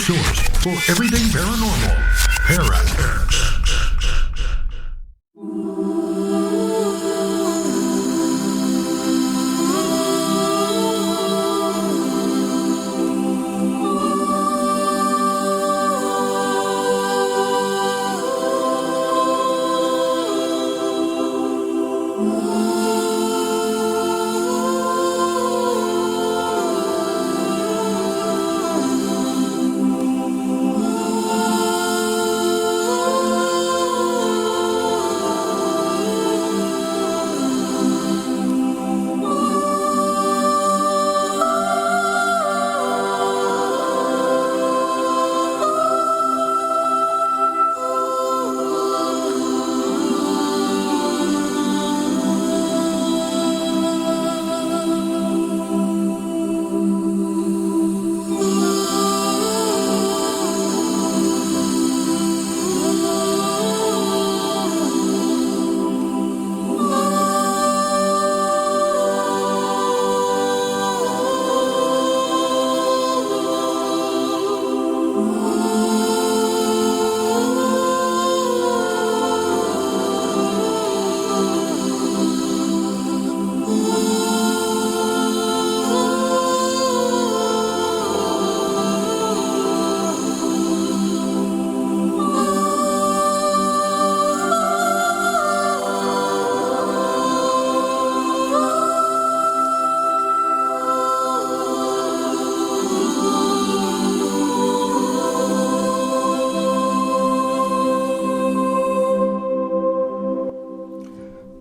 source for everything paranormal. Parax.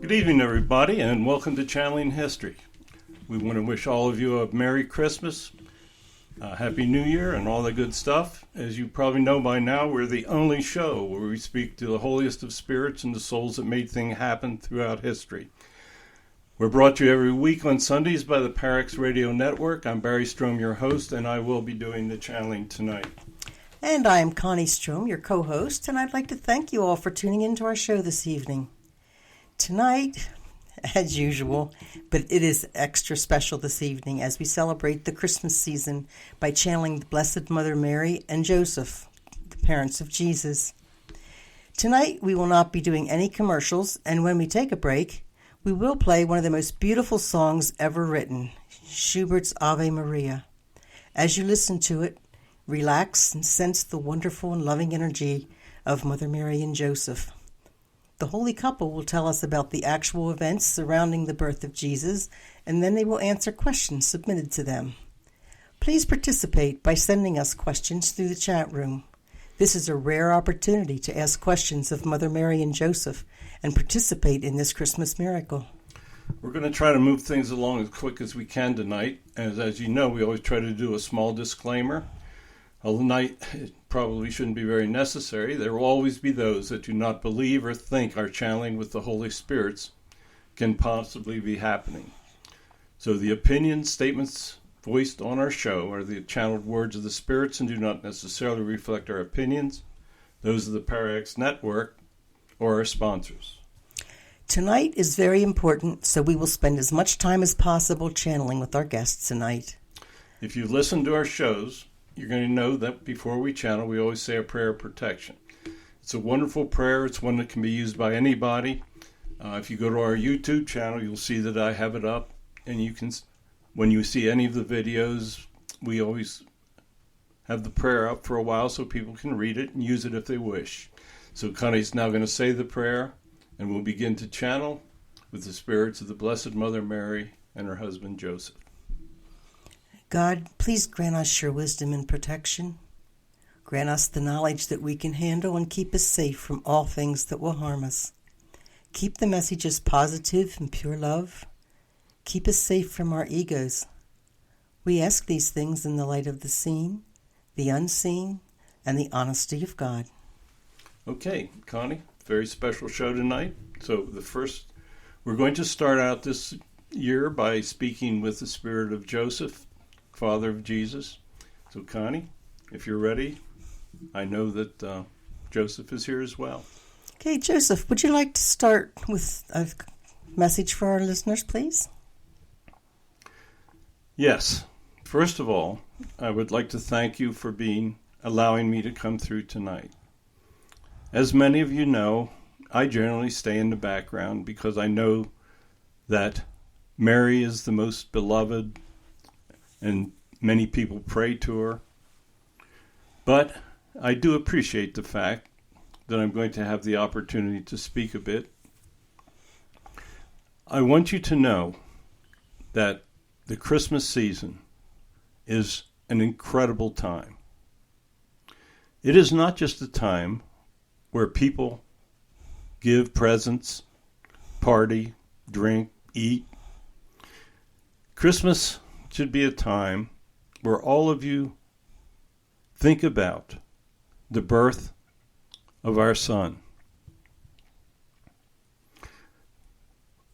Good evening, everybody, and welcome to Channeling History. We want to wish all of you a Merry Christmas, Happy New Year, and all the good stuff. As you probably know by now, we're the only show where we speak to the holiest of spirits and the souls that made things happen throughout history. We're brought to you every week on Sundays by the Parax Radio Network. I'm Barry Strohm, your host, and I will be doing the channeling tonight. And I'm Connie Strohm, your co-host, and I'd like to thank you all for tuning into our show this evening. Tonight, as usual, but it is extra special this evening as we celebrate the Christmas season by channeling the Blessed Mother Mary and Joseph, the parents of Jesus. Tonight, we will not be doing any commercials, and when we take a break, we will play one of the most beautiful songs ever written, Schubert's Ave Maria. As you listen to it, relax and sense the wonderful and loving energy of Mother Mary and Joseph. The holy couple will tell us about the actual events surrounding the birth of Jesus, and then they will answer questions submitted to them. Please participate by sending us questions through the chat room. This is a rare opportunity to ask questions of Mother Mary and Joseph and participate in this Christmas miracle. We're going to try to move things along as quick as we can tonight. As you know, we always try to do a small disclaimer. Tonight, it probably shouldn't be very necessary. There will always be those that do not believe or think our channeling with the Holy Spirits can possibly be happening. So the opinions, statements voiced on our show are the channeled words of the spirits and do not necessarily reflect our opinions, those of the Parax Network, or our sponsors. Tonight is very important, so we will spend as much time as possible channeling with our guests tonight. If you listen to our shows, you're going to know that before we channel, we always say a prayer of protection. It's a wonderful prayer. It's one that can be used by anybody. If you go to our YouTube channel, you'll see that I have it up. And you can, when you see any of the videos, we always have the prayer up for a while so people can read it and use it if they wish. So Connie's now going to say the prayer, and we'll begin to channel with the spirits of the Blessed Mother Mary and her husband Joseph. God, please grant us your wisdom and protection. Grant us the knowledge that we can handle and keep us safe from all things that will harm us. Keep the messages positive and pure love. Keep us safe from our egos. We ask these things in the light of the seen, the unseen, and the honesty of God. Okay, Connie, very special show tonight. So we're going to start out this year by speaking with the spirit of Joseph, father of Jesus. So Connie, if you're ready, I know that Joseph is here as well. Okay, Joseph, would you like to start with a message for our listeners, please? Yes. First of all, I would like to thank you for being allowing me to come through tonight. As many of you know, I generally stay in the background because I know that Mary is the most beloved and many people pray to her. But I do appreciate the fact that I'm going to have the opportunity to speak a bit. I want you to know that the Christmas season is an incredible time. It is not just a time where people give presents, party, drink, eat. Christmas should be a time where all of you think about the birth of our son.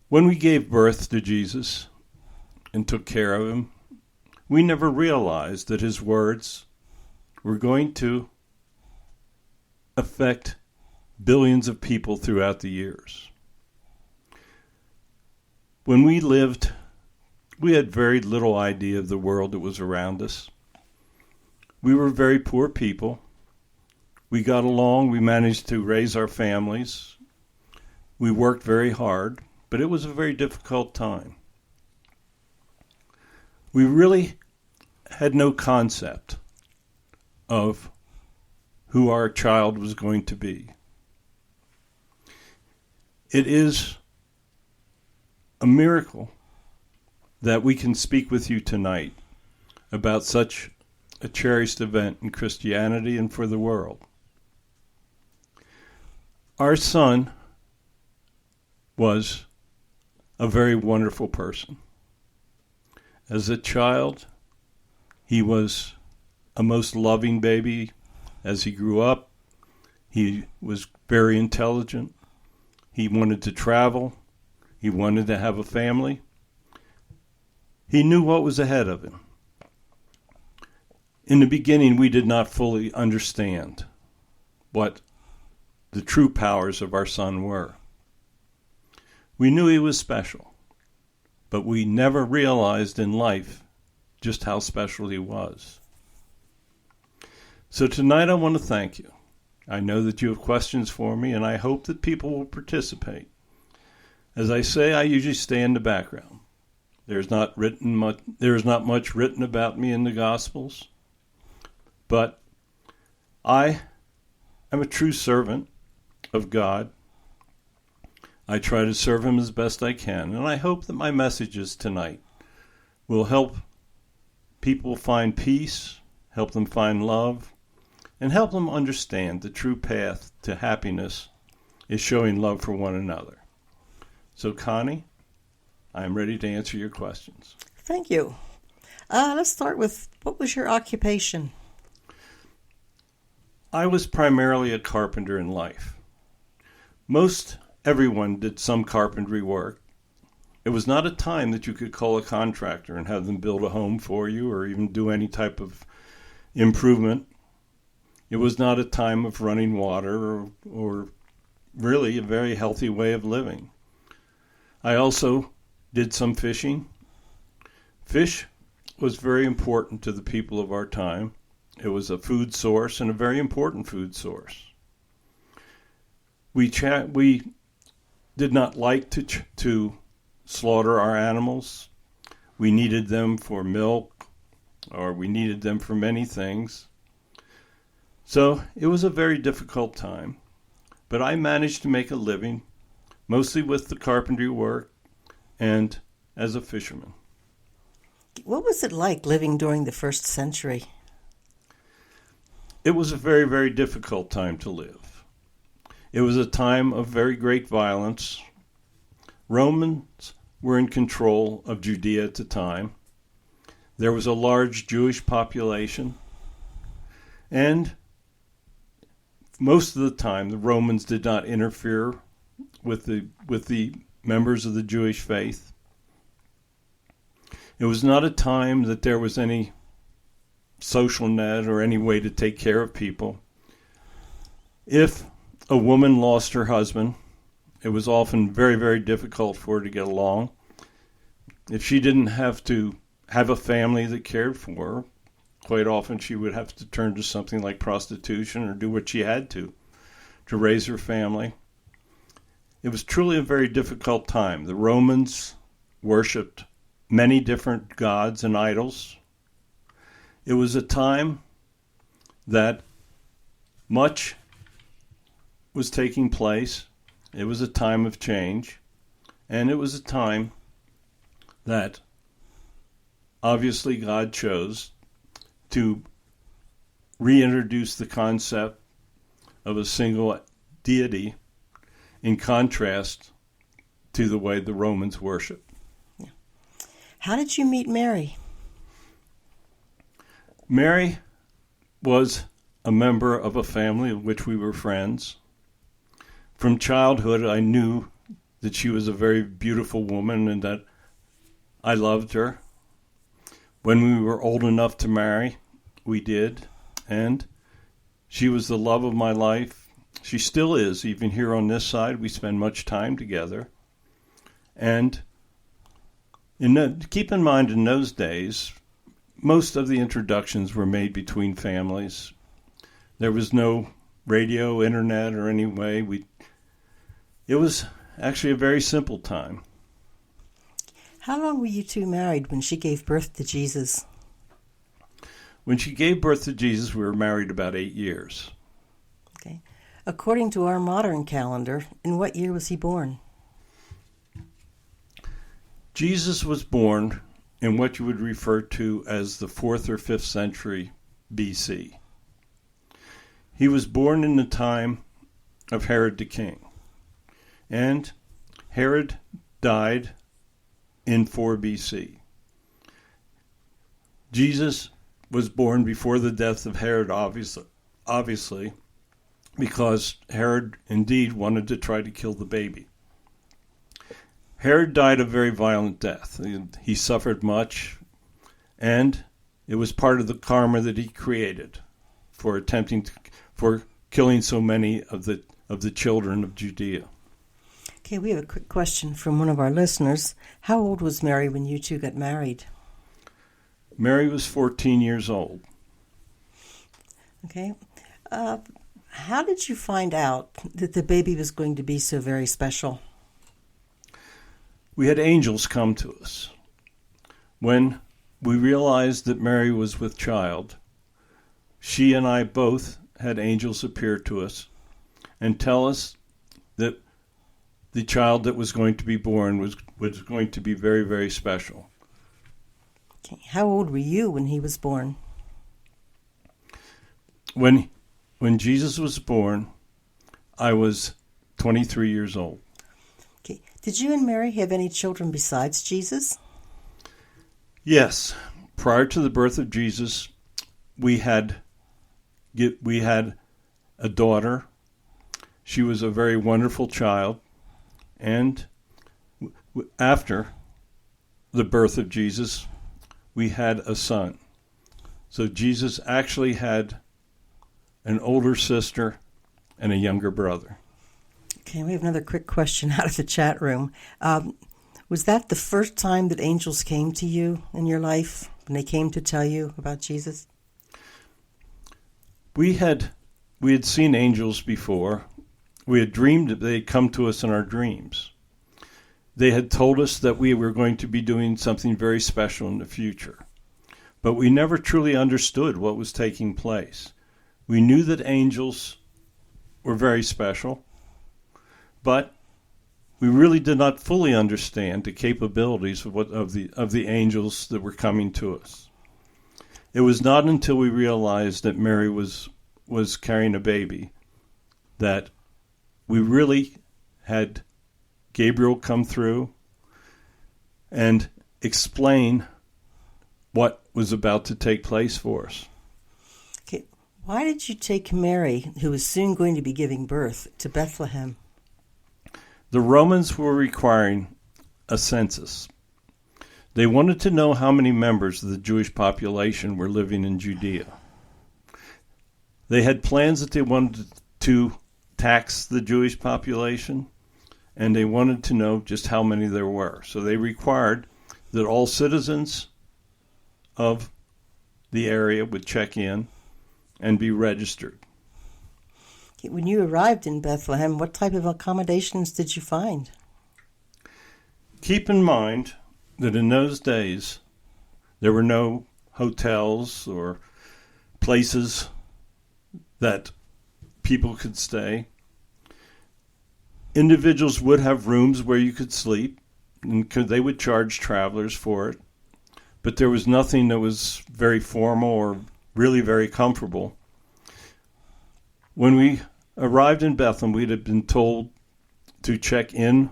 When we gave birth to Jesus and took care of him, we never realized that his words were going to affect billions of people throughout the years. When we lived, we had very little idea of the world that was around us. We were very poor people. We got along. We managed to raise our families. We worked very hard, but it was a very difficult time. We really had no concept of who our child was going to be. It is a miracle that we can speak with you tonight about such a cherished event in Christianity and for the world. Our son was a very wonderful person. As a child, he was a most loving baby. As he grew up, he was very intelligent. He wanted to travel. He wanted to have a family. He knew what was ahead of him. In the beginning, we did not fully understand what the true powers of our son were. We knew he was special, but we never realized in life just how special he was. So tonight I want to thank you. I know that you have questions for me, and I hope that people will participate. As I say, I usually stay in the background. There's not much written about me in the Gospels, but I am a true servant of God. I try to serve him as best I can, and I hope that my messages tonight will help people find peace, help them find love, and help them understand the true path to happiness is showing love for one another. So, Connie, I am ready to answer your questions. Thank you. Let's start with, what was your occupation? I was primarily a carpenter in life. Most everyone did some carpentry work. It was not a time that you could call a contractor and have them build a home for you or even do any type of improvement. It was not a time of running water or really a very healthy way of living. I also did some fishing. Fish was very important to the people of our time. It was a food source and a very important food source. We did not like to slaughter our animals. We needed them for milk, or we needed them for many things. So it was a very difficult time, but I managed to make a living, mostly with the carpentry work and as a fisherman. What was it like living during the first century? It was a very, very difficult time to live. It was a time of very great violence. Romans were in control of Judea at the time. There was a large Jewish population, and most of the time the Romans did not interfere with the members of the Jewish faith. It was not a time that there was any social net or any way to take care of people. If a woman lost her husband, it was often very, very difficult for her to get along. If she didn't have to have a family that cared for her, Quite often she would have to turn to something like prostitution or do what she had to raise her family. It was truly a very difficult time. The Romans worshipped many different gods and idols. It was a time that much was taking place. It was a time of change, and it was a time that obviously God chose to reintroduce the concept of a single deity in contrast to the way the Romans worshiped. How did you meet Mary? Mary was a member of a family of which we were friends. From childhood, I knew that she was a very beautiful woman and that I loved her. When we were old enough to marry, we did, and she was the love of my life. She still is, even here on this side. We spend much time together. And keep in mind, in those days, most of the introductions were made between families. There was no radio, internet, or any way. It was actually a very simple time. How long were you two married when she gave birth to Jesus? When she gave birth to Jesus, we were married about 8 years. Okay. According to our modern calendar, in what year was he born? Jesus was born in what you would refer to as the 4th or 5th century BC. He was born in the time of Herod the king. And Herod died in 4 BC. Jesus was born before the death of Herod, obviously, because Herod indeed wanted to try to kill the baby. Herod died a very violent death. He suffered much, and it was part of the karma that he created for for killing so many of the children of Judea. Okay, we have a quick question from one of our listeners. How old was Mary when you two got married? Mary was 14 years old. Okay. How did you find out that the baby was going to be so very special? We had angels come to us. When we realized that Mary was with child, she and I both had angels appear to us and tell us that the child that was going to be born was going to be very, very special. Okay. How old were you when he was born? When Jesus was born, I was 23 years old. Okay. Did you and Mary have any children besides Jesus? Yes. Prior to the birth of Jesus, we had a daughter. She was a very wonderful child. And after the birth of Jesus, we had a son. So Jesus actually had an older sister and a younger brother. Okay, we have another quick question out of the chat room. Was that the first time that angels came to you in your life, when they came to tell you about Jesus? We had seen angels before. We had dreamed that they had come to us in our dreams. They had told us that we were going to be doing something very special in the future. But we never truly understood what was taking place. We knew that angels were very special, but we really did not fully understand the capabilities of the angels that were coming to us. It was not until we realized that Mary was carrying a baby that we really had Gabriel come through and explain what was about to take place for us. Okay, why did you take Mary, who was soon going to be giving birth, to Bethlehem? The Romans were requiring a census. They wanted to know how many members of the Jewish population were living in Judea. They had plans that they wanted to tax the Jewish population, and they wanted to know just how many there were. So they required that all citizens of the area would check in and be registered. When you arrived in Bethlehem, what type of accommodations did you find? Keep in mind that in those days, there were no hotels or places that people could stay. Individuals would have rooms where you could sleep, and they would charge travelers for it. But there was nothing that was very formal or really very comfortable. When we arrived in Bethlehem, we'd have been told to check in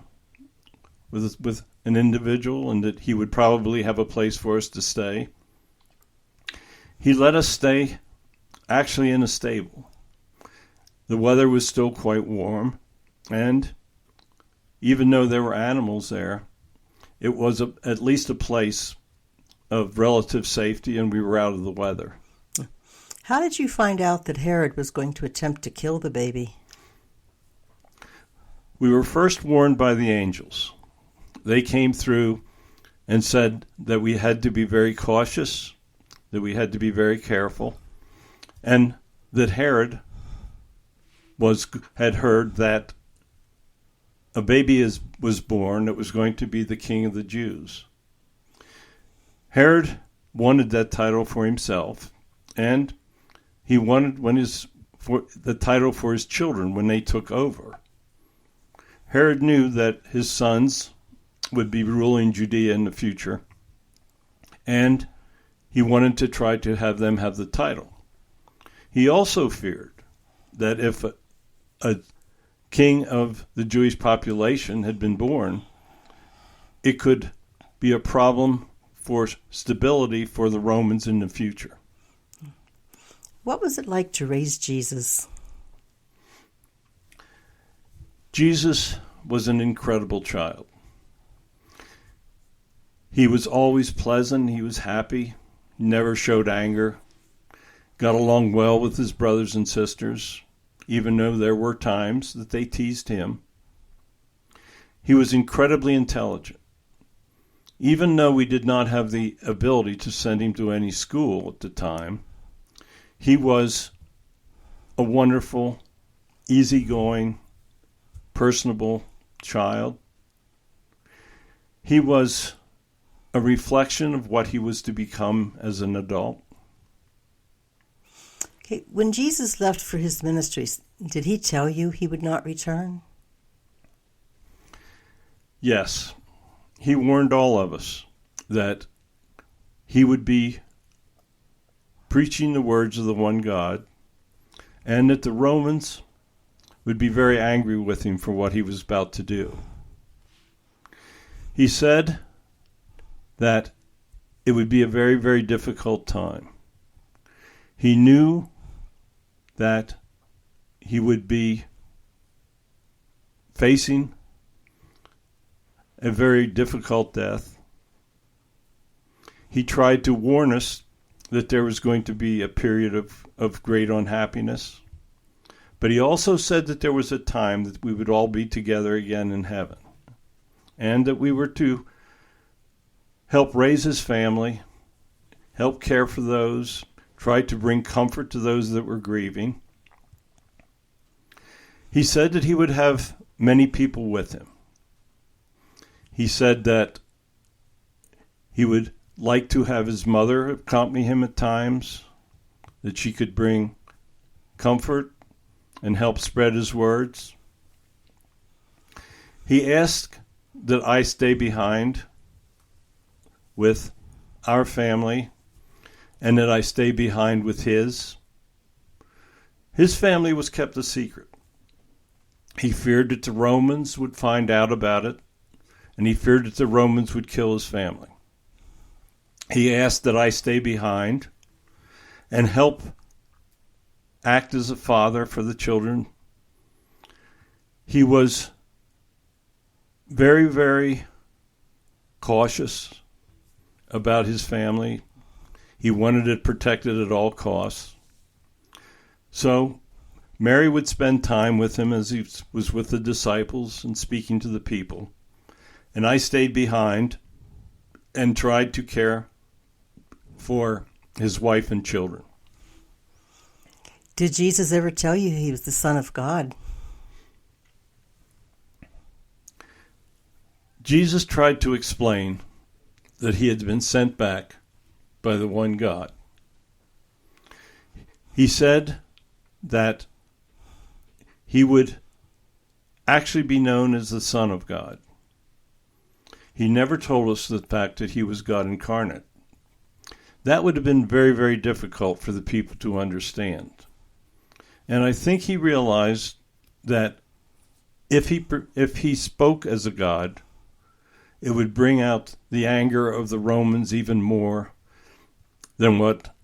with an individual and that he would probably have a place for us to stay. He let us stay actually in a stable. The weather was still quite warm, and even though there were animals there, it was at least a place of relative safety, and we were out of the weather. How did you find out that Herod was going to attempt to kill the baby? We were first warned by the angels. They came through and said that we had to be very cautious, that we had to be very careful, and that Herod had heard that a baby was born that was going to be the king of the Jews. Herod wanted that title for himself, and he wanted the title for his children when they took over. Herod knew that his sons would be ruling Judea in the future, and he wanted to try to have them have the title. He also feared that if a king of the Jewish population had been born, it could be a problem for stability for the Romans in the future. What was it like to raise Jesus? Jesus was an incredible child. He was always pleasant. He was happy. He never showed anger. Got along well with his brothers and sisters, even though there were times that they teased him. He was incredibly intelligent. Even though we did not have the ability to send him to any school at the time, he was a wonderful, easygoing, personable child. He was a reflection of what he was to become as an adult. Okay, when Jesus left for his ministries, did he tell you he would not return? Yes, he warned all of us that he would be preaching the words of the one God, and that the Romans would be very angry with him for what he was about to do. He said that it would be a very, very difficult time. He knew that he would be facing a very difficult death. He tried to warn us that there was going to be a period of great unhappiness. But he also said that there was a time that we would all be together again in heaven, and that we were to help raise his family, help care for those, try to bring comfort to those that were grieving. He said that he would have many people with him. He said that he would like to have his mother accompany him at times, that she could bring comfort and help spread his words. He asked that I stay behind with our family and that I stay behind with his. His family was kept a secret. He feared that the Romans would find out about it, and he feared that the Romans would kill his family. He asked that I stay behind and help act as a father for the children. He was very, very cautious about his family. He wanted it protected at all costs. So Mary would spend time with him as he was with the disciples and speaking to the people. And I stayed behind and tried to care for his wife and children. Did Jesus ever tell you he was the Son of God? Jesus tried to explain that he had been sent back by the one God. He said that he would actually be known as the Son of God. He never told us the fact that he was God incarnate. That would have been very, very difficult for the people to understand. And I think he realized that if he spoke as a God, it would bring out the anger of the Romans even more than what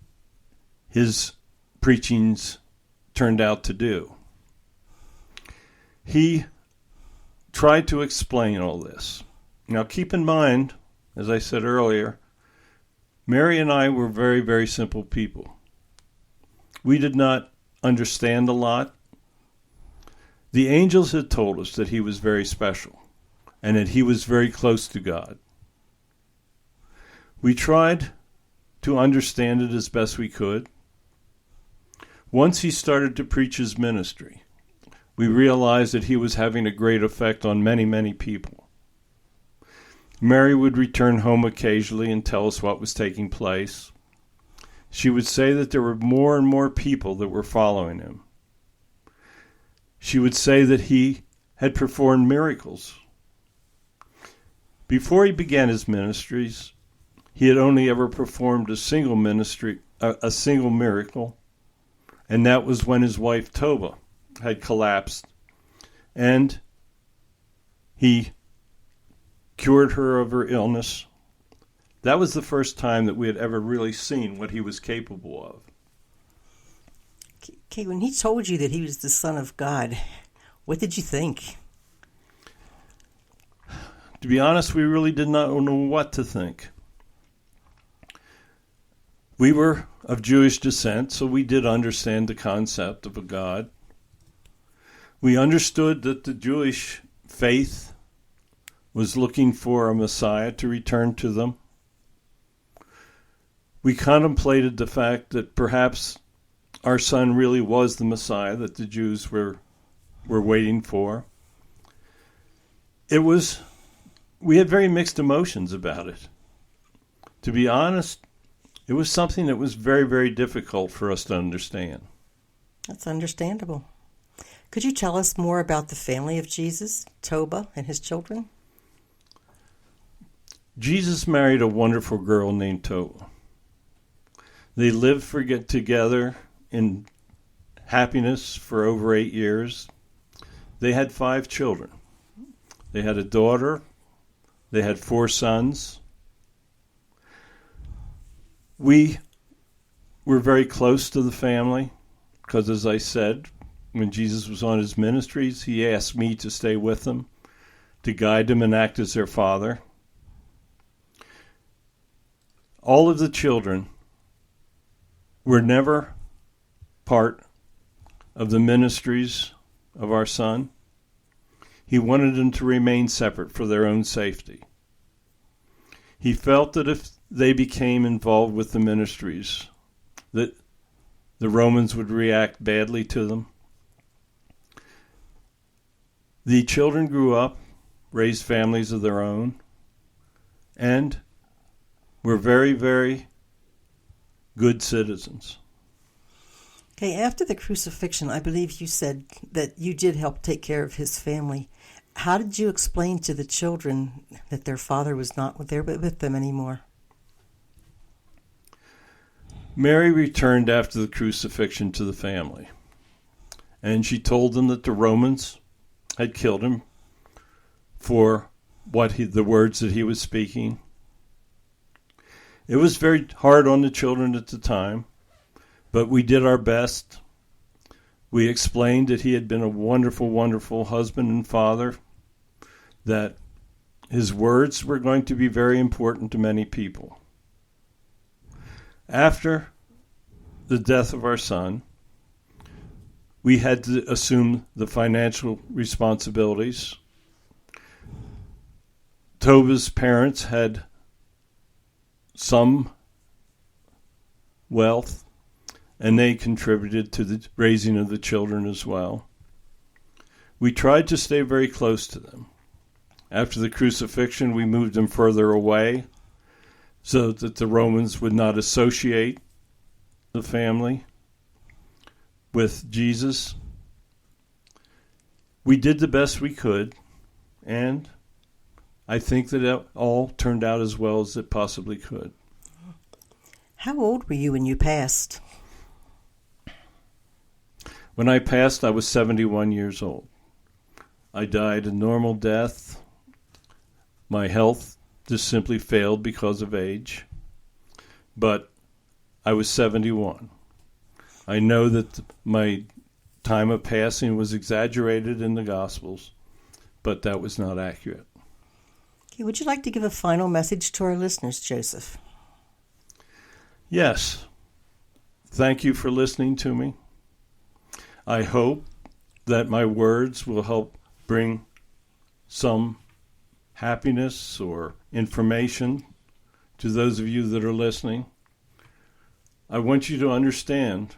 his preachings turned out to do. He tried to explain all this. Now keep in mind, as I said earlier, Mary and I were very, very simple people. We did not understand a lot. The angels had told us that he was very special and that he was very close to God. We tried to understand it as best we could. Once he started to preach his ministry, we realized that he was having a great effect on many, many people. Mary would return home occasionally and tell us what was taking place. She would say that there were more and more people that were following him. She would say that he had performed miracles. Before he began his ministries, he had only ever performed a single miracle, and that was when his wife Toba had collapsed, and he cured her of her illness. That was the first time that we had ever really seen what he was capable of. Okay, when he told you that he was the Son of God, what did you think? To be honest, we really did not know what to think. We were of Jewish descent, so we did understand the concept of a God. We understood that the Jewish faith was looking for a Messiah to return to them. We contemplated the fact that perhaps our son really was the Messiah that the Jews were waiting for. We had very mixed emotions about it. To be honest, it was something that was very, very difficult for us to understand. That's understandable. Could you tell us more about the family of Jesus, Toba, and his children? Jesus married a wonderful girl named Toba. They lived together in happiness for over 8 years. They had 5 children. They had a daughter. They had 4 sons. We were very close to the family because, as I said, when Jesus was on his ministries, he asked me to stay with them, to guide them and act as their father. All of the children were never part of the ministries of our son. He wanted them to remain separate for their own safety. He felt that if they became involved with the ministries, that the Romans would react badly to them. The children grew up, raised families of their own, and were very, very good citizens. Okay, after the crucifixion, I believe you said that you did help take care of his family. How did you explain to the children that their father was not there with them anymore? Mary returned after the crucifixion to the family, and she told them that the Romans had killed him for the words that he was speaking. It was very hard on the children at the time, but we did our best. We explained that he had been a wonderful, wonderful husband and father, that his words were going to be very important to many people. After the death of our son, we had to assume the financial responsibilities. Toba's parents had some wealth, and they contributed to the raising of the children as well. We tried to stay very close to them. After the crucifixion, we moved them further away so that the Romans would not associate the family with Jesus. We did the best we could, and I think that it all turned out as well as it possibly could. How old were you when you passed? When I passed, I was 71 years old. I died a normal death. My health just simply failed because of age. But I was 71. I know that my time of passing was exaggerated in the Gospels, but that was not accurate. Okay, would you like to give a final message to our listeners, Joseph? Yes. Thank you for listening to me. I hope that my words will help bring some happiness or information to those of you that are listening. I want you to understand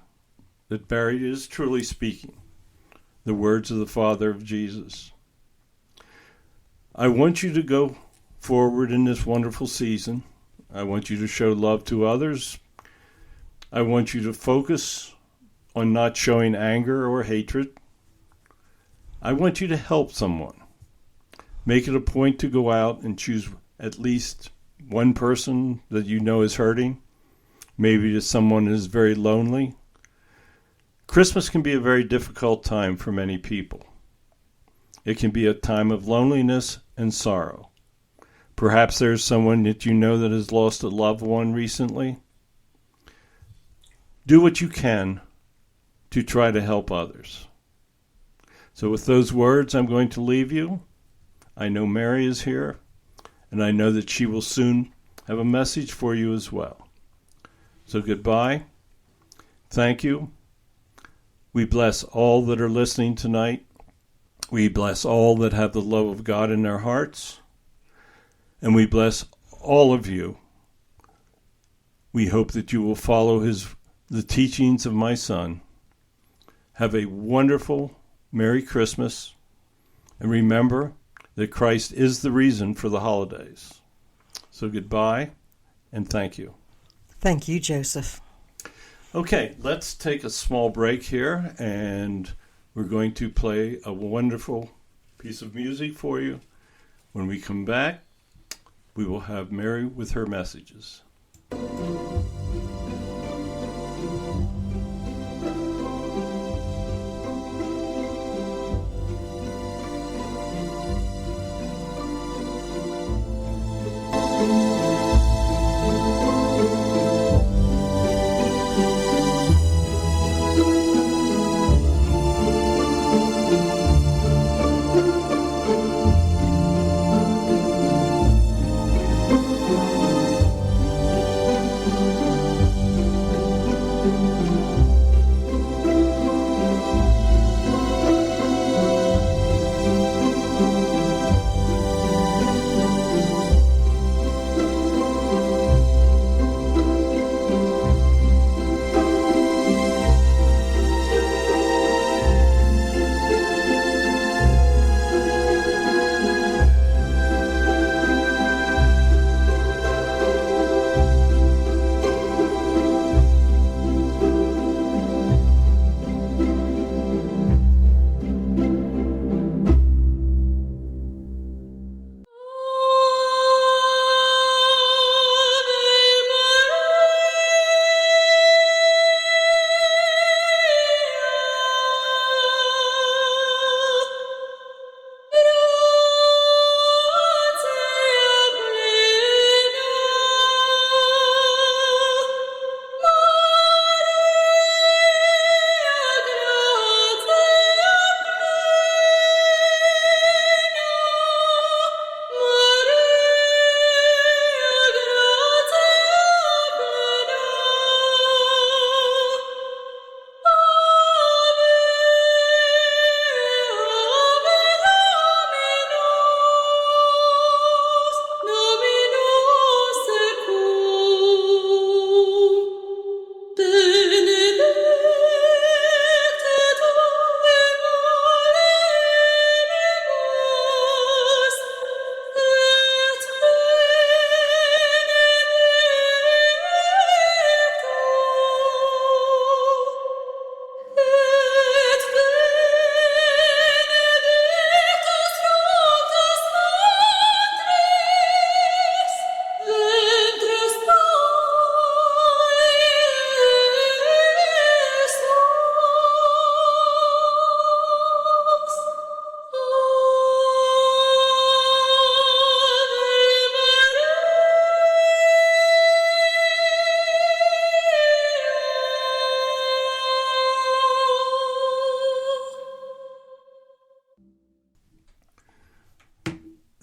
that Barry is truly speaking the words of the Father of Jesus. I want you to go forward in this wonderful season. I want you to show love to others. I want you to focus on not showing anger or hatred. I want you to help someone. Make it a point to go out and choose at least one person that you know is hurting. Maybe to someone who is very lonely. Christmas can be a very difficult time for many people. It can be a time of loneliness and sorrow. Perhaps there's someone that you know that has lost a loved one recently. Do what you can to try to help others. So with those words, I'm going to leave you. I know Mary is here, and I know that she will soon have a message for you as well. So goodbye. Thank you. We bless all that are listening tonight. We bless all that have the love of God in their hearts. And we bless all of you. We hope that you will follow the teachings of my son. Have a wonderful Merry Christmas. And remember that Christ is the reason for the holidays. So goodbye and thank you. Thank you, Joseph. Okay, let's take a small break here, and we're going to play a wonderful piece of music for you. When we come back, we will have Mary with her messages.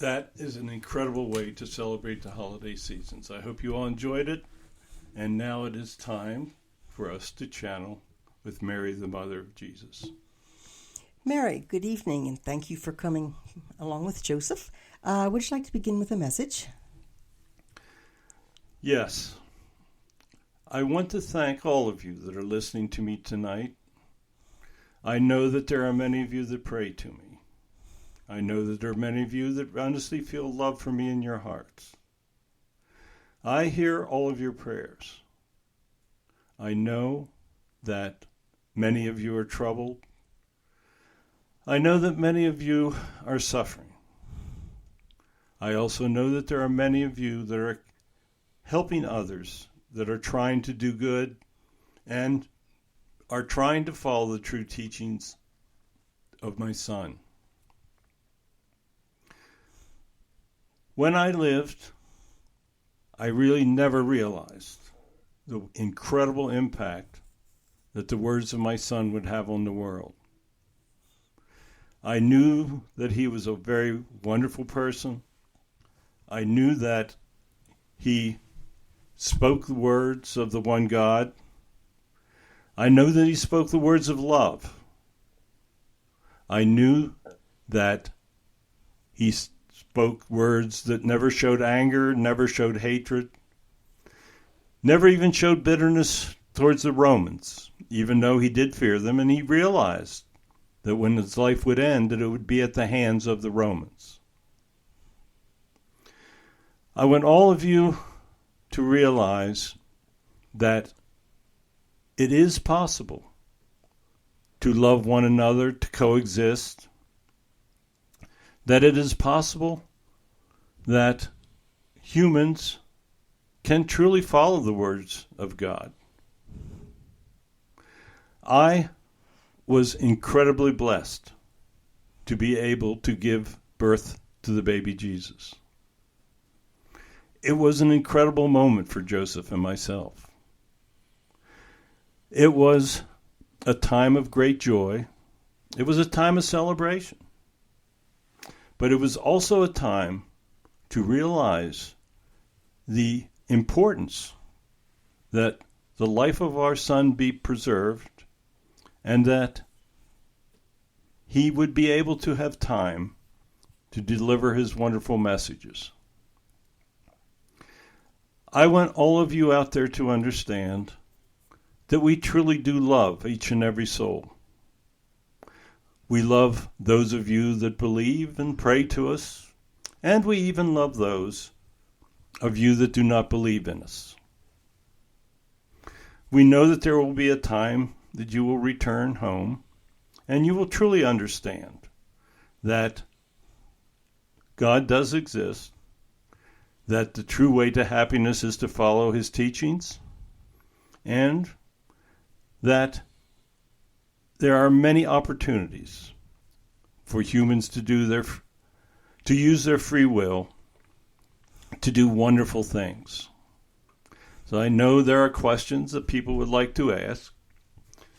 That is an incredible way to celebrate the holiday seasons. I hope you all enjoyed it. And now it is time for us to channel with Mary, the Mother of Jesus. Mary, good evening, and thank you for coming along with Joseph. Would you like to begin with a message? Yes. I want to thank all of you that are listening to me tonight. I know that there are many of you that pray to me. I know that there are many of you that honestly feel love for me in your hearts. I hear all of your prayers. I know that many of you are troubled. I know that many of you are suffering. I also know that there are many of you that are helping others, that are trying to do good and are trying to follow the true teachings of my Son. When I lived, I really never realized the incredible impact that the words of my Son would have on the world. I knew that he was a very wonderful person. I knew that he spoke the words of the one God. I know that he spoke the words of love. I knew that he spoke words that never showed anger, never showed hatred, never even showed bitterness towards the Romans, even though he did fear them, and he realized that when his life would end, that it would be at the hands of the Romans. I want all of you to realize that it is possible to love one another, to coexist, that it is possible that humans can truly follow the words of God. I was incredibly blessed to be able to give birth to the baby Jesus. It was an incredible moment for Joseph and myself. It was a time of great joy. It was a time of celebration. But it was also a time to realize the importance that the life of our son be preserved and that he would be able to have time to deliver his wonderful messages. I want all of you out there to understand that we truly do love each and every soul. We love those of you that believe and pray to us, and we even love those of you that do not believe in us. We know that there will be a time that you will return home, and you will truly understand that God does exist, that the true way to happiness is to follow his teachings, and that there are many opportunities for humans to use their free will to do wonderful things. So I know there are questions that people would like to ask.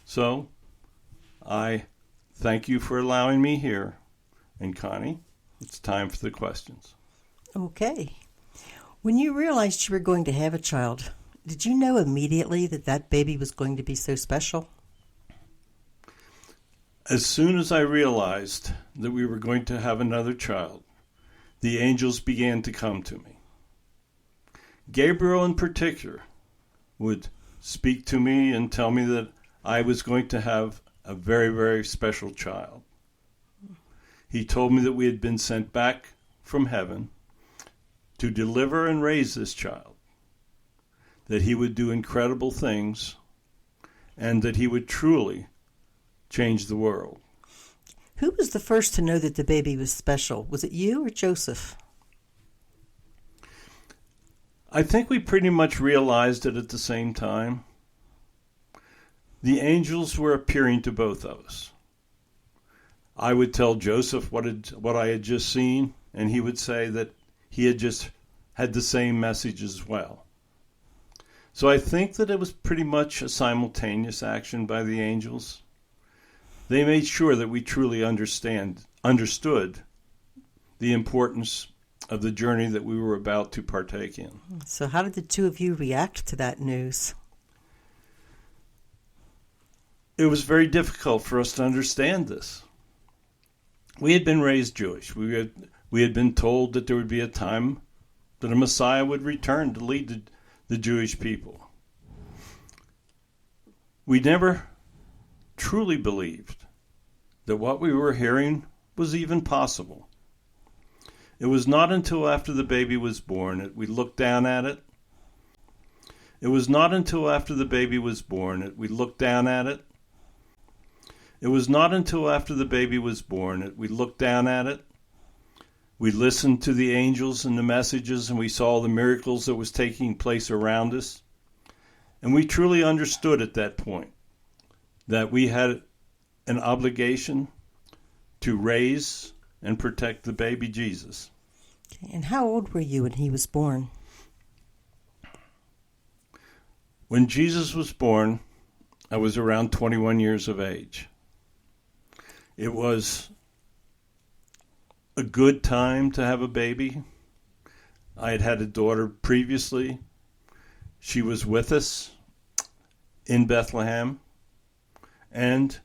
So I thank you for allowing me here. And Connie, it's time for the questions. Okay. When you realized you were going to have a child, did you know immediately that that baby was going to be so special? As soon as I realized that we were going to have another child, the angels began to come to me. Gabriel in particular would speak to me and tell me that I was going to have a very, very special child. He told me that we had been sent back from heaven to deliver and raise this child, that he would do incredible things, and that he would truly change the world. Who was the first to know that the baby was special? Was it you or Joseph? I think we pretty much realized it at the same time. The angels were appearing to both of us. I would tell Joseph what I had just seen, and he would say that he had just had the same message as well. So I think that it was pretty much a simultaneous action by the angels. They made sure that we truly understood the importance of the journey that we were about to partake in. So how did the two of you react to that news? It was very difficult for us to understand this. We had been raised Jewish. We had been told that there would be a time that a Messiah would return to lead the Jewish people. We never truly believed that what we were hearing was even possible. It was not until after the baby was born that we looked down at it. It was not until after the baby was born that we looked down at it. It was not until after the baby was born that we looked down at it. We listened to the angels and the messages, and we saw the miracles that was taking place around us. And we truly understood at that point that we had an obligation to raise and protect the baby Jesus. Okay, and how old were you when he was born? When Jesus was born, I was around 21 years of age. It was a good time to have a baby. I had had a daughter previously. She was with us in Bethlehem. And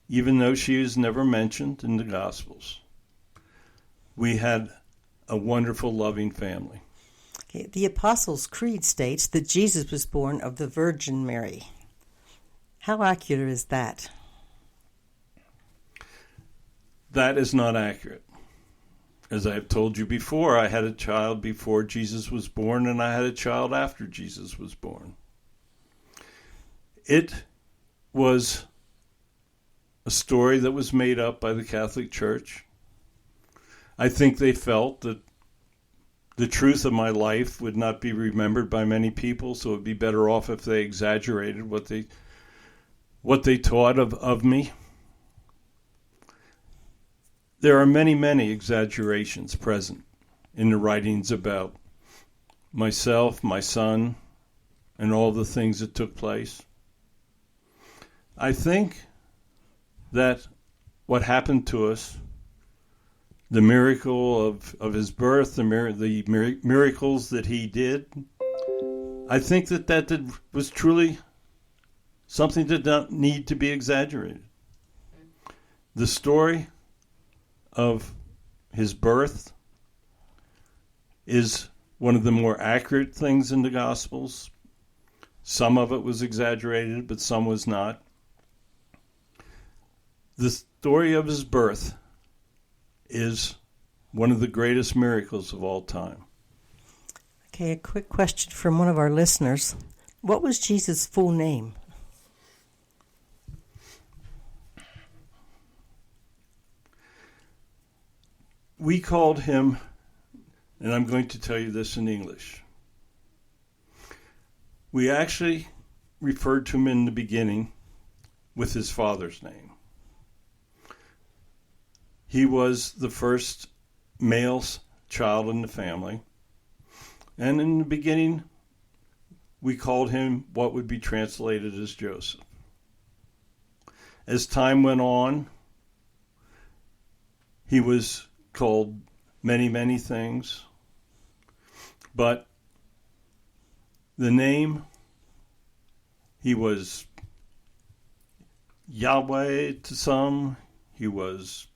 even though she is never mentioned in the Gospels, we had a wonderful, loving family. Okay, the Apostles' Creed states that Jesus was born of the Virgin Mary. How accurate is that? That is not accurate. As I have told you before, I had a child before Jesus was born, and I had a child after Jesus was born. It was a story that was made up by the Catholic Church. I think they felt that the truth of my life would not be remembered by many people, so it would be better off if they exaggerated what they taught of me. There are many, many exaggerations present in the writings about myself, my son, and all the things that took place. I think that what happened to us, the miracle of his birth, the miracles that he did, I think that was truly something that did not need to be exaggerated. The story of his birth is one of the more accurate things in the Gospels. Some of it was exaggerated, but some was not. The story of his birth is one of the greatest miracles of all time. Okay, a quick question from one of our listeners. What was Jesus' full name? We called him, and I'm going to tell you this in English. We actually referred to him in the beginning with his father's name. He was the first male child in the family. And in the beginning, we called him what would be translated as Joseph. As time went on, he was called many, many things. But the name, he was Yahweh to some, he was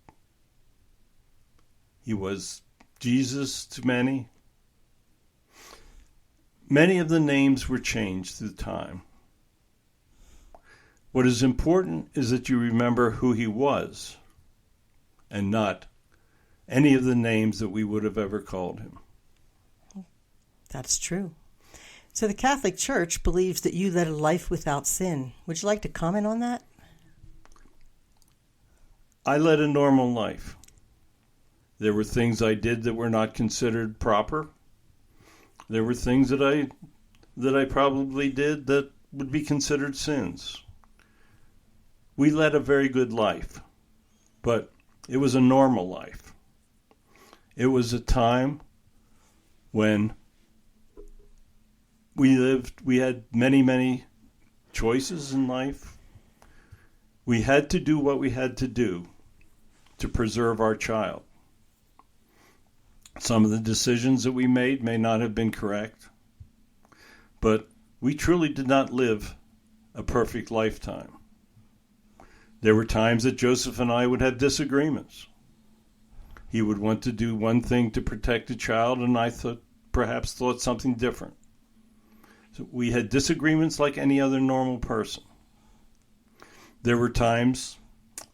Jesus to many. Many of the names were changed through time. What is important is that you remember who he was and not any of the names that we would have ever called him. That's true. So the Catholic Church believes that you led a life without sin. Would you like to comment on that? I led a normal life. There were things I did that were not considered proper. There were things that I probably did that would be considered sins. We led a very good life, but it was a normal life. It was a time when we had many, many choices in life. We had to do what we had to do to preserve our child. Some of the decisions that we made may not have been correct, but we truly did not live a perfect lifetime. There were times that Joseph and I would have disagreements. He would want to do one thing to protect the child, and I perhaps thought something different. So we had disagreements like any other normal person. There were times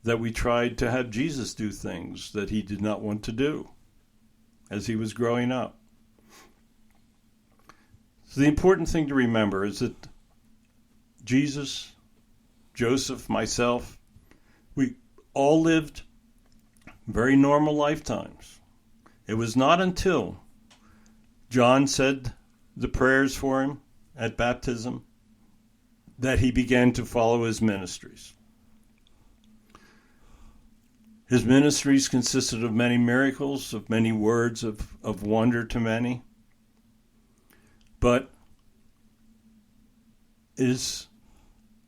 that we tried to have Jesus do things that he did not want to do as he was growing up. So the important thing to remember is that Jesus, Joseph, myself, we all lived very normal lifetimes. It was not until John said the prayers for him at baptism that he began to follow his ministries. His ministries consisted of many miracles, of many words of wonder to many. But it is,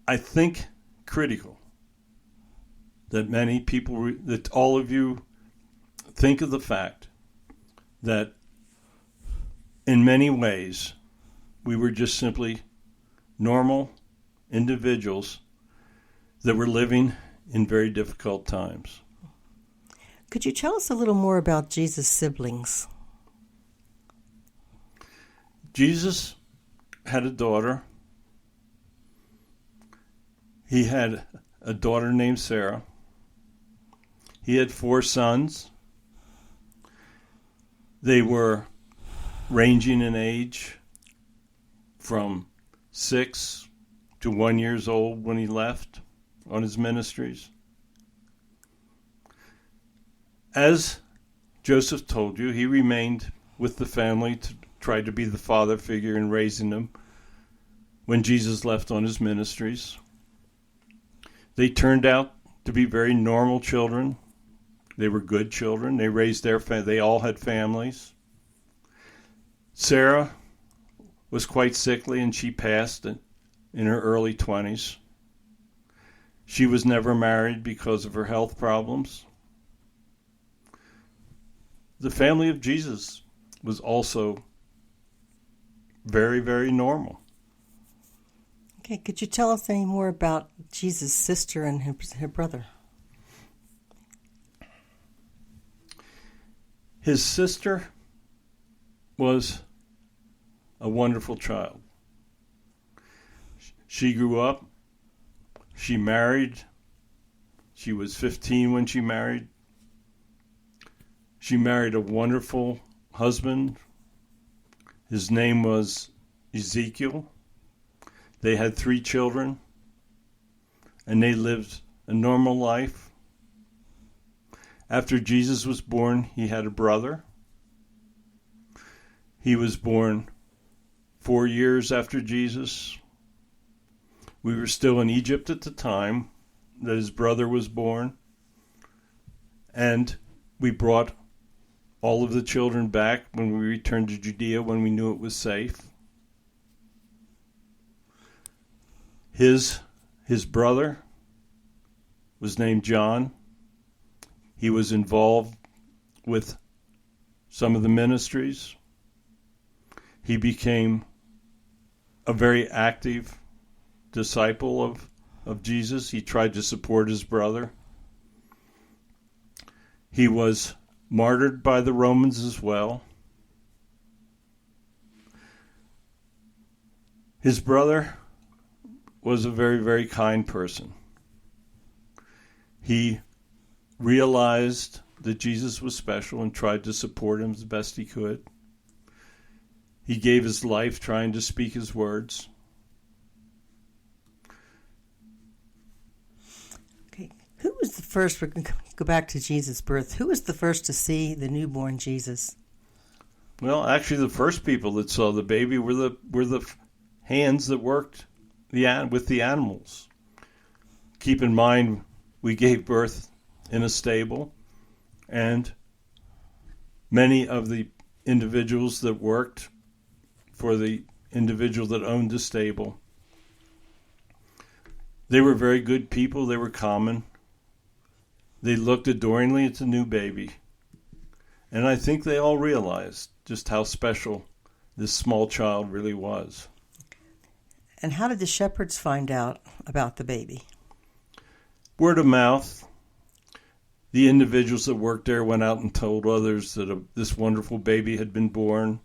I think, critical that many people, that all of you think of the fact that in many ways we were just simply normal individuals that were living in very difficult times. Could you tell us a little more about Jesus' siblings? Jesus had a daughter. He had a daughter named Sarah. He had 4 sons. They were ranging in age from 6 to 1 year old when he left on his ministries. As Joseph told you, he remained with the family to try to be the father figure in raising them when Jesus left on his ministries. They turned out to be very normal children. They were good children. They raised their they all had families. Sarah was quite sickly and she passed in her early 20s. She was never married because of her health problems. The family of Jesus was also very, very normal. Okay, could you tell us any more about Jesus' sister and her brother? His sister was a wonderful child. She grew up, she married, she was 15 when she married. She married a wonderful husband. His name was Ezekiel. They had 3 children, and they lived a normal life. After Jesus was born, he had a brother. He was born 4 years after Jesus. We were still in Egypt at the time that his brother was born, and we brought all of the children back when we returned to Judea when we knew it was safe. His brother was named John. He was involved with some of the ministries. He became a very active disciple of Jesus. He tried to support his brother. He was martyred by the Romans as well. His brother was a very, very kind person. He realized that Jesus was special and tried to support him as best he could. He gave his life trying to speak his words. Okay, who was the first, we're going to go back to Jesus' birth, who was the first to see the newborn Jesus? Well, actually the first people that saw the baby were the hands that worked with the animals. Keep in mind, we gave birth in a stable, and many of the individuals that worked for the individual that owned the stable, they were very good people. They were common. They looked adoringly at the new baby, And I think they all realized just how special this small child really was. And how did the shepherds find out about the baby? Word of mouth. The individuals that worked there went out and told others that this wonderful baby had been born,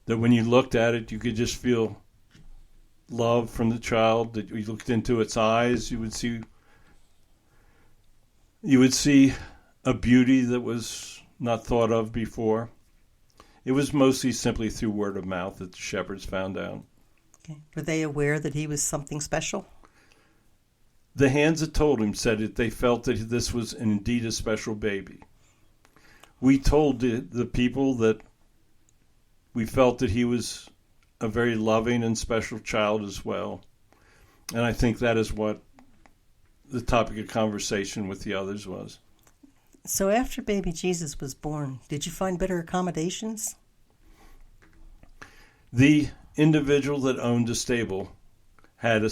that when you looked at it, you could just feel love from the child, that you looked into its eyes, you would see a beauty that was not thought of before. It was mostly simply through word of mouth that the shepherds found out. Okay. Were they aware that he was something special? The hands that told him said that they felt that this was indeed a special baby. We told the people that we felt that he was a very loving and special child as well. And I think that is what the topic of conversation with the others was. So after baby Jesus was born, did you find better accommodations? The individual that owned the stable had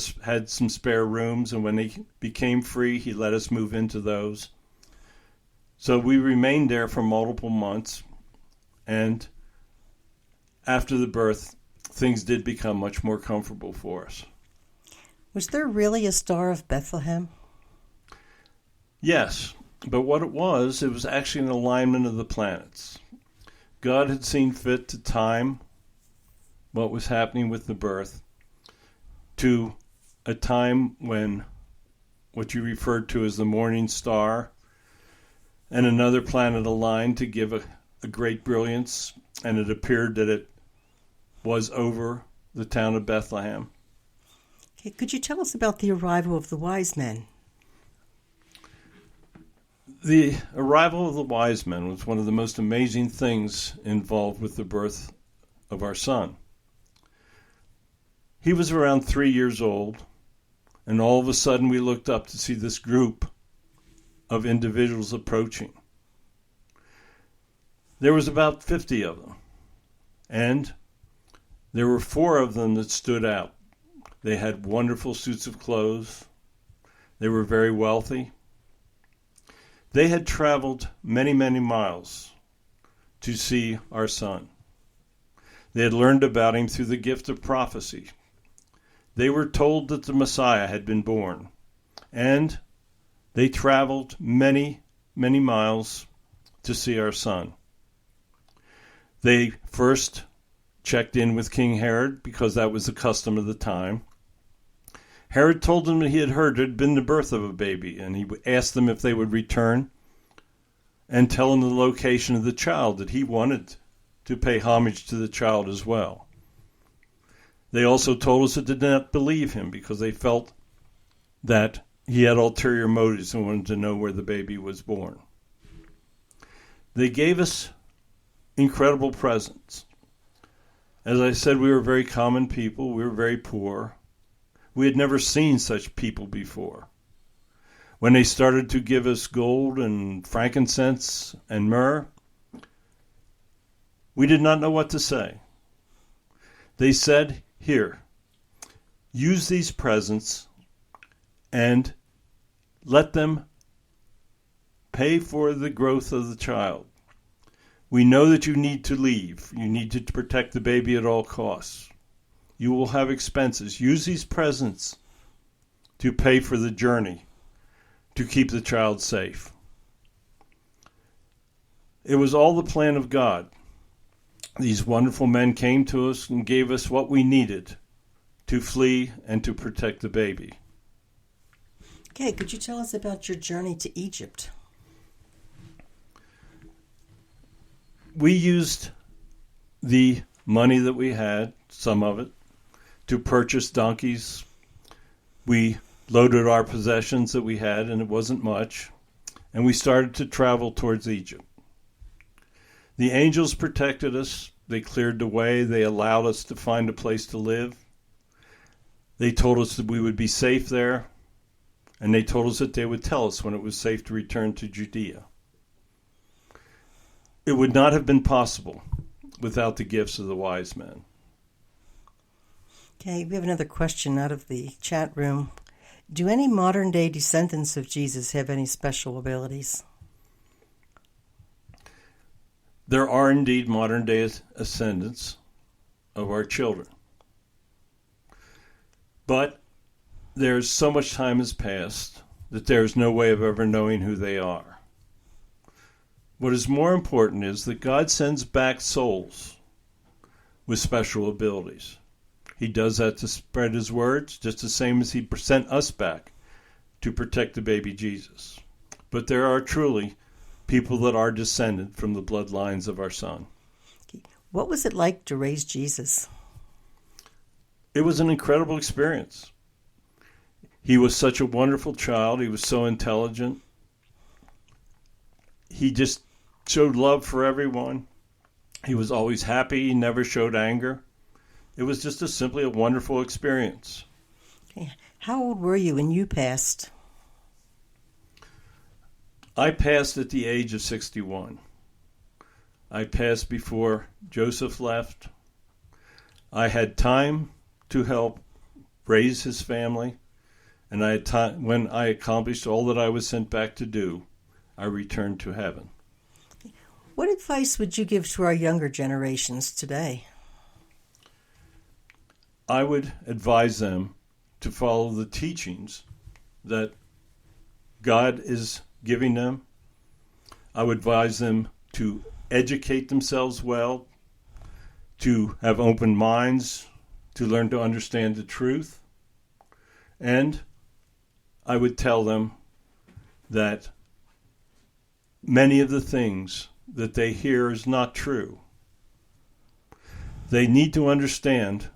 some spare rooms, and when they became free, he let us move into those. So we remained there for multiple months, and after the birth, things did become much more comfortable for us. Was there really a Star of Bethlehem? Yes, but what it was actually an alignment of the planets. God had seen fit to time what was happening with the birth to a time when what you referred to as the morning star and another planet aligned to give a great brilliance, and it appeared that it was over the town of Bethlehem. Okay, could you tell us about the arrival of the wise men? The arrival of the wise men was one of the most amazing things involved with the birth of our son. He was around 3 years old, and all of a sudden we looked up to see this group of individuals approaching. There was about 50 of them, and there were 4 of them that stood out. They had wonderful suits of clothes. They were very wealthy. They had traveled many, many miles to see our son. They had learned about him through the gift of prophecy. They were told that the Messiah had been born, and they traveled many, many miles to see our son. They first checked in with King Herod because that was the custom of the time. Herod told them that he had heard it had been the birth of a baby, and he asked them if they would return and tell him the location of the child, that he wanted to pay homage to the child as well. They also told us that they did not believe him because they felt that he had ulterior motives and wanted to know where the baby was born. They gave us incredible presents. As I said, we were very common people. We were very poor. We had never seen such people before. When they started to give us gold and frankincense and myrrh, we did not know what to say. They said, "Here, use these presents and let them pay for the growth of the child. We know that you need to leave. You need to protect the baby at all costs. You will have expenses. Use these presents to pay for the journey, to keep the child safe." It was all the plan of God. These wonderful men came to us and gave us what we needed to flee and to protect the baby. Okay, could you tell us about your journey to Egypt? We used the money that we had, some of it, to purchase donkeys. We loaded our possessions that we had, and it wasn't much, and we started to travel towards Egypt. The angels protected us. They cleared the way. They allowed us to find a place to live. They told us that we would be safe there, and they told us that they would tell us when it was safe to return to Judea. It would not have been possible without the gifts of the wise men. Okay, we have another question out of the chat room. Do any modern-day descendants of Jesus have any special abilities? there are indeed modern day ascendants of our children. But there's so much time has passed that there's no way of ever knowing who they are. What is more important is that God sends back souls with special abilities. He does that to spread his words, just the same as he sent us back to protect the baby Jesus. But there are truly people that are descended from the bloodlines of our son. What was it like to raise Jesus? It was an incredible experience. He was such a wonderful child. He was so intelligent. He just showed love for everyone. He was always happy. He never showed anger. It was just simply a wonderful experience. Okay. How old were you when you passed? I passed at the age of 61. I passed before Joseph left. I had time to help raise his family, and I had time, when I accomplished all that I was sent back to do, I returned to heaven. What advice would you give to our younger generations today? I would advise them to follow the teachings that God is giving them. I would advise them to educate themselves well, to have open minds, to learn to understand the truth. And I would tell them that many of the things that they hear is not true. They need to understand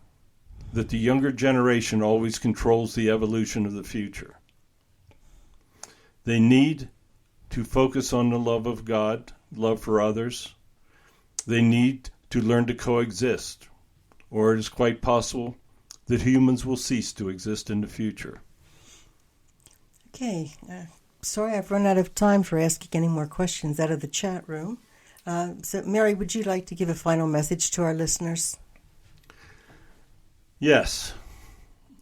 that the younger generation always controls the evolution of the future. They need to focus on the love of God, love for others. They need to learn to coexist, or it is quite possible that humans will cease to exist in the future. Okay. Sorry, I've run out of time for asking any more questions out of the chat room. So, Mary, would you like to give a final message to our listeners? Yes.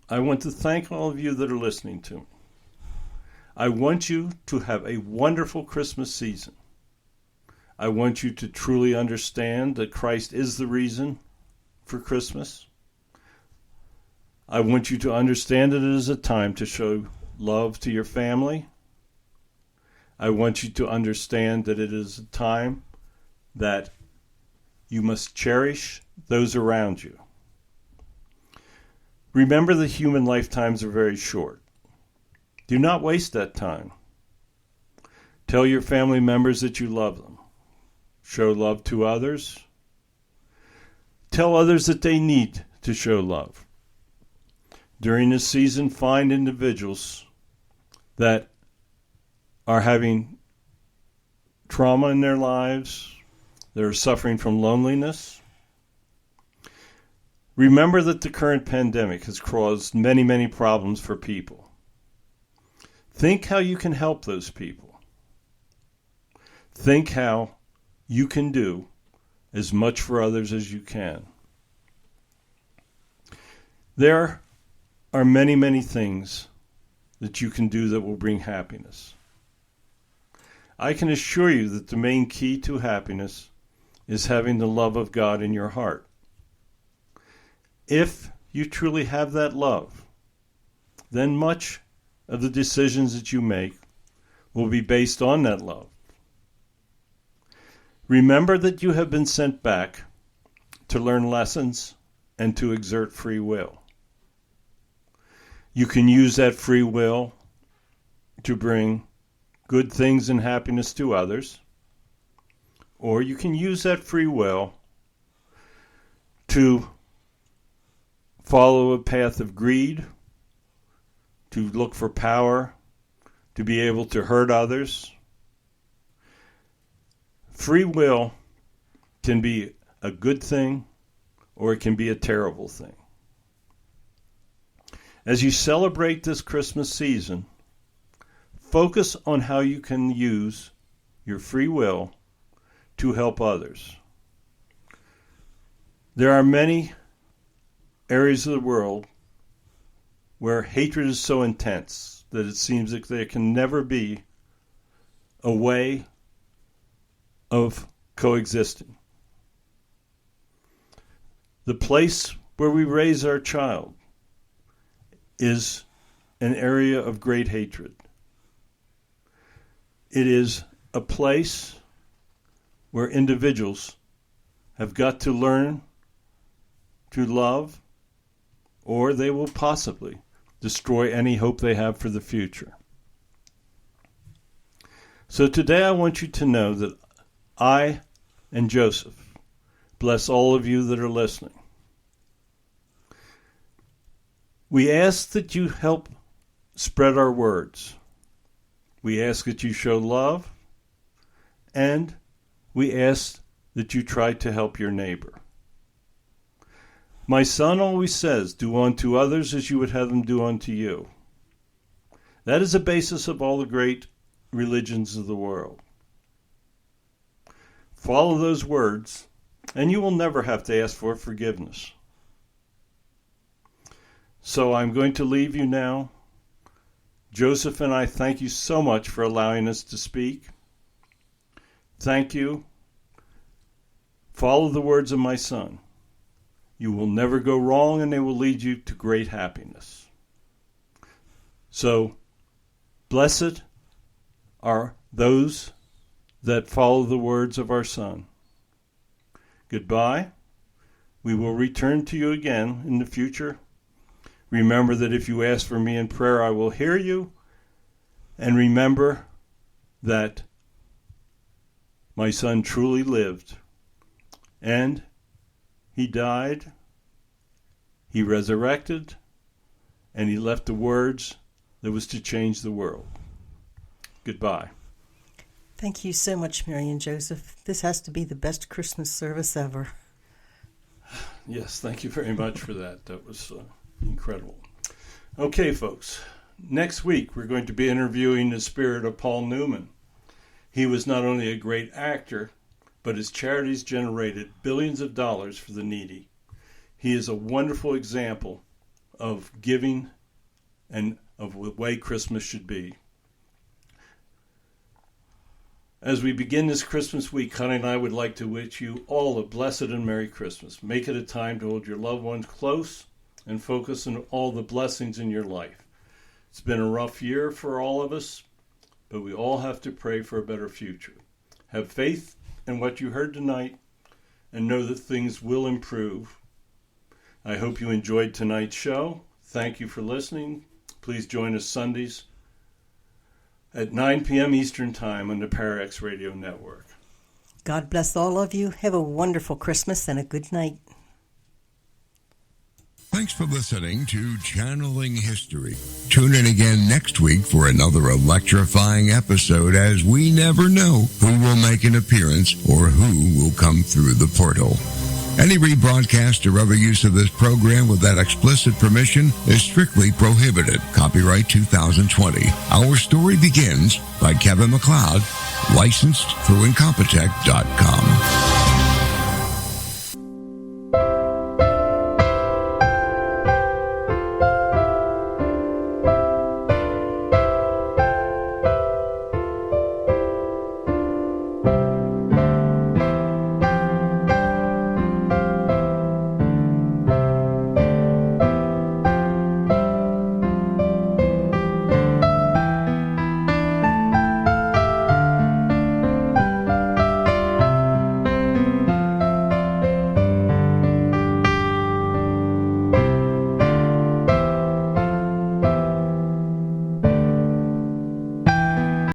I want to thank all of you that are listening to me. I want you to have a wonderful Christmas season. I want you to truly understand that Christ is the reason for Christmas. I want you to understand that it is a time to show love to your family. I want you to understand that it is a time that you must cherish those around you. Remember that human lifetimes are very short. Do not waste that time. Tell your family members that you love them. Show love to others. Tell others that they need to show love. During this season, find individuals that are having trauma in their lives, that are suffering from loneliness. Remember that the current pandemic has caused many, many problems for people. Think how you can help those people. Think how you can do as much for others as you can. There are many, many things that you can do that will bring happiness. I can assure you that the main key to happiness is having the love of God in your heart. If you truly have that love, then much of the decisions that you make will be based on that love. Remember that you have been sent back to learn lessons and to exert free will. You can use that free will to bring good things and happiness to others, or you can use that free will to follow a path of greed, to look for power, to be able to hurt others. Free will can be a good thing or it can be a terrible thing. As you celebrate this Christmas season, focus on how you can use your free will to help others. There are many areas of the world where hatred is so intense that it seems like there can never be a way of coexisting. The place where we raise our child is an area of great hatred. It is a place where individuals have got to learn to love, or they will possibly destroy any hope they have for the future. So today I want you to know that I and Joseph bless all of you that are listening. We ask that you help spread our words. We ask that you show love, and we ask that you try to help your neighbor. My son always says, do unto others as you would have them do unto you. That is the basis of all the great religions of the world. Follow those words, and you will never have to ask for forgiveness. So I'm going to leave you now. Joseph and I thank you so much for allowing us to speak. Thank you. Follow the words of my son. You will never go wrong, and they will lead you to great happiness. So, blessed are those that follow the words of our son. Goodbye. We will return to you again in the future. Remember that if you ask for me in prayer, I will hear you. And remember that my son truly lived. And he died, he resurrected, and he left the words that was to change the world. Goodbye. Thank you so much, Mary and Joseph. This has to be the best Christmas service ever. Yes, thank you very much for that. That was incredible. Okay, folks. Next week, we're going to be interviewing the spirit of Paul Newman. He was not only a great actor, but his charities generated billions of dollars for the needy. He is a wonderful example of giving and of the way Christmas should be. As we begin this Christmas week, Connie and I would like to wish you all a blessed and Merry Christmas. Make it a time to hold your loved ones close and focus on all the blessings in your life. It's been a rough year for all of us, but we all have to pray for a better future. Have faith in what you heard tonight and know that things will improve. I hope you enjoyed tonight's show. Thank you for listening. Please join us Sundays at 9 p.m. Eastern Time on the Parax Radio Network. God bless all of you. Have a wonderful Christmas and a good night. Thanks for listening to Channeling History. Tune in again next week for another electrifying episode, as we never know who will make an appearance or who will come through the portal. Any rebroadcast or other use of this program without explicit permission is strictly prohibited. Copyright 2020. Our Story Begins by Kevin MacLeod, licensed through Incompetech.com.